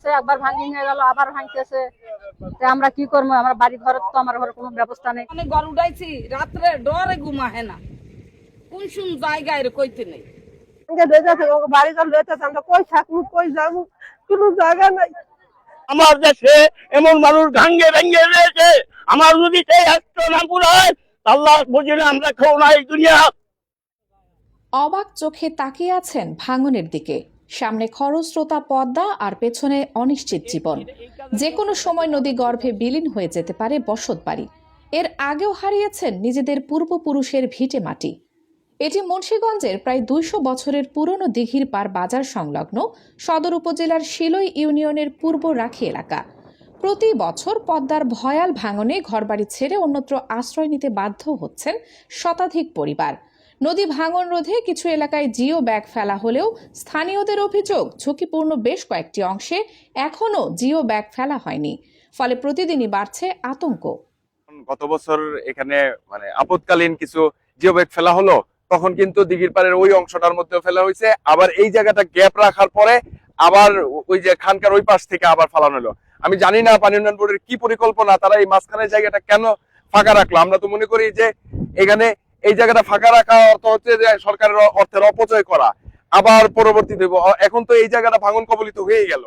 ভাঙছে, একবার ভাঙিয়ে গেল, আবার ভাঙতেছে। আমরা কি করবো? আমার বাড়ি ঘরের তো আমার ঘরে কোনো ব্যবস্থা নেই। অনেক ঘর উঠাইছি, রাত্রে ডরে ঘুমা হয় না, কোন শুন জায়গায় কইতে নেই। বাড়ি ঘর লইতেছে, আমরা কই থাকবো, কই যাবো, কোনো জায়গা নাই। আমার দেশে এমন মানুষ ভাঙ্গে ভেঙ্গে রয়েছে, আমার যদি সেই একশো না পুরায় আল্লাহ বুঝি না আমরা কেউ নাই দুনিয়া। অবাক চোখে তাকিয়ে আছেন ভাঙনের দিকে। সামনে খরস্রোতা পদ্মা আর পেছনে অনিশ্চিত জীবন। যে কোনো সময় নদী গর্ভে বিলীন হয়ে যেতে পারে বসত বাড়ি। এর আগেও হারিয়েছেন নিজেদের পূর্বপুরুষের ভিটে মাটি। এটি মুন্সিগঞ্জের প্রায় ২০০ বছরের পুরনো দিঘির পাড় বাজার সংলগ্ন সদর উপজেলার শিলই ইউনিয়নের পূর্ব রাখি এলাকা। প্রতি বছর পদ্মার ভয়াল ভাঙনে ঘরবাড়ি ছেড়ে অন্যত্র আশ্রয় নিতে বাধ্য হচ্ছেন শতাধিক পরিবার। নদী ভাঙন রোধে কিছু এলাকায় জিও ব্যাগ ফেলা হলেও স্থানীয়দের অভিযোগ ঝুঁকিপূর্ণ বেশ কয়েকটি অংশে এখনও জিও ব্যাগ ফেলা হয়নি। ফলে প্রতিদিনই বাড়ছে আতঙ্ক। গত বছর এখানে আপদকালীন কিছু জিও ব্যাগ ফেলা হলো, তখন কিন্তু দিঘির পাড়ের ওই অংশটার মধ্যে ফেলা হয়েছে। আবার এই জায়গাটা গ্যাপ রাখার পরে আবার ওই যে খানকার ওই পাশ থেকে আবার ফেলানো হলো। আমি জানি না পানি উন্নয়ন বোর্ডের কি পরিকল্পনা, তারা এই মাঝখানের জায়গাটা কেন ফাঁকা রাখলো। আমরা তো মনে করি যে এখানে এই জায়গাটা ফাঁকা রাখা অর্থ হচ্ছে যে সরকারের অর্থের অপচয় করা। আবার পরবর্তীতে এখন তো এই জায়গাটা ভাঙন কবলিত হয়ে গেল।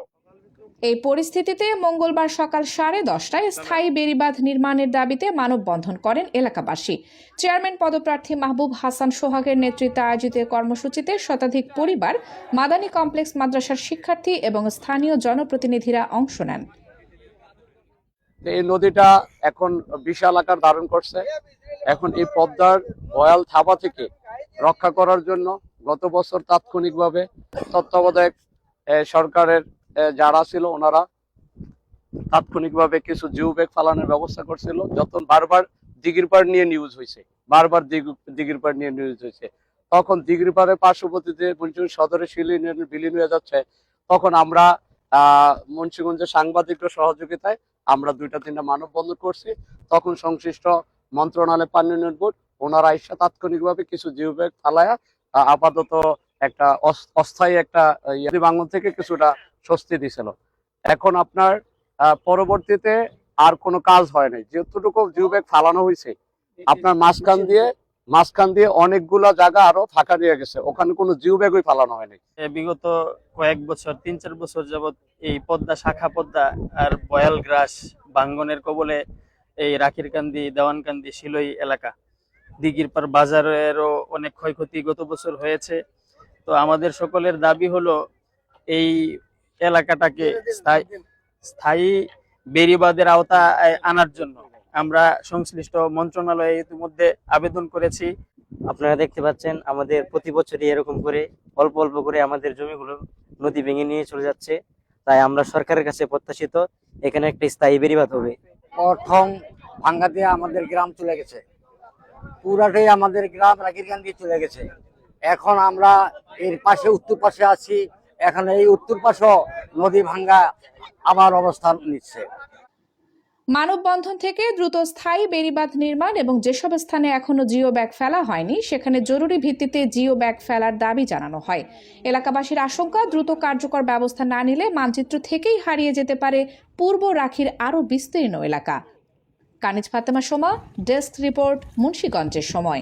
এই পরিস্থিতিতে মঙ্গলবার সকাল 10:30টায় স্থায়ী বেড়িবাঁধ নির্মাণের দাবিতে মানববন্ধন করেন এলাকাবাসী। চেয়ারম্যান পদপ্রার্থী মাহবুব হাসান সোহাগের নেতৃত্বে আয়োজিত কর্মসূচিতে শতাধিক পরিবার, মাদানী কমপ্লেক্স মাদ্রাসার শিক্ষার্থী এবং স্থানীয় জনপ্রতিনিধিরা অংশ নেন। এই নদীটা এখন বিশাল আকার ধারণ করছে। এখন এই পদ্মার ভয়াল থাবা থেকে রক্ষা করার জন্য গত বছর তাৎক্ষণিকভাবে তত্ত্বাবধায়ক সরকারের যারা ছিল ওনারা তাৎক্ষণিকভাবে কিছু জিও ব্যাগ ফালানোর ব্যবস্থা করছিল। যখন বারবার দিঘির পাড় নিয়ে নিউজ হয়েছে, দিঘির পাড় নিয়ে নিউজ হয়েছে, তখন দিঘির পাড়ের পার্শ্ববর্তীতে মুন্সিগঞ্জ সদরে শিলই ইউনিয়নের বিলীন হয়ে যাচ্ছে। তখন আমরা মুন্সিগঞ্জের সাংবাদিকদের সহযোগিতায় আমরা 2-3টা মানববন্ধন করছি। তখন সংশ্লিষ্ট মন্ত্রণালয় পানি উন্নয়ন বোর্ড ওনারা এসে তাৎক্ষণিকভাবে কিছু জিও ব্যাগ ফালায়া আপাতত একটা অস্থায়ী একটা ভাঙন থেকে কিছুটা স্বস্তি দিছিল। এখন আপনার পরবর্তীতে আর কোনো কাজ হয় নাই, যেটুকু জিও ব্যাগ ফালানো হয়েছে আপনার মাঝখান দিয়ে অনেকগুলা জায়গা আরো ফাঁকা দিয়ে গেছে, ওখানে কোনো জিও ব্যাগই ফালানো হয়নি। বিগত কয়েক বছর 3-4 বছর যাবত এই পদ্মা, শাখা পদ্মা আর বয়াল গ্রাস ভাঙ্গনের কবলে এই রাখিরকান্দি, দেওয়ানকান্দি, শিলই এলাকা, দিঘির পাড় বাজারেরও অনেক ক্ষয়ক্ষতি গত বছর হয়েছে। তো আমাদের সকলের দাবি হলো এই এলাকাটাকে স্থায়ী বেড়িবাঁধের আওতায় আনার জন্য আমরা সংশ্লিষ্ট মন্ত্রণালয়ে ইতিমধ্যে আবেদন করেছি। আপনারা দেখতে পাচ্ছেন আমাদের প্রতি বছরই এরকম করে অল্প অল্প করে আমাদের জমিগুলো নদী ভেঙে নিয়ে চলে যাচ্ছে। তাই আমরা সরকারের কাছে প্রত্যাশিত এখানে একটা স্থায়ী বেড়িবাঁধ হবে। প্রথম ভাঙ্গা দিয়ে আমাদের গ্রাম চলে গেছে, পুরাটাই আমাদের গ্রাম রাখিরকান্দি চলে গেছে। এখন আমরা এর পাশে উত্তর পাশে আছি, এখন এই উত্তর পাশেও নদী ভাঙ্গা আবার অবস্থান নিচ্ছে। মানববন্ধন থেকে দ্রুত স্থায়ী বেড়িবাঁধ নির্মাণ এবং যেসব স্থানে এখনো জিও ব্যাগ ফেলা হয়নি সেখানে জরুরি ভিত্তিতে জিও ব্যাগ ফেলার দাবি জানানো হয়। এলাকাবাসীর আশঙ্কা, দ্রুত কার্যকর ব্যবস্থা না নিলে মানচিত্র থেকেই হারিয়ে যেতে পারে পূর্ব রাখির আরও বিস্তীর্ণ এলাকা। কানিজ ফাতেমা সোমা, ডেস্ক রিপোর্ট, মুন্সিগঞ্জের সময়।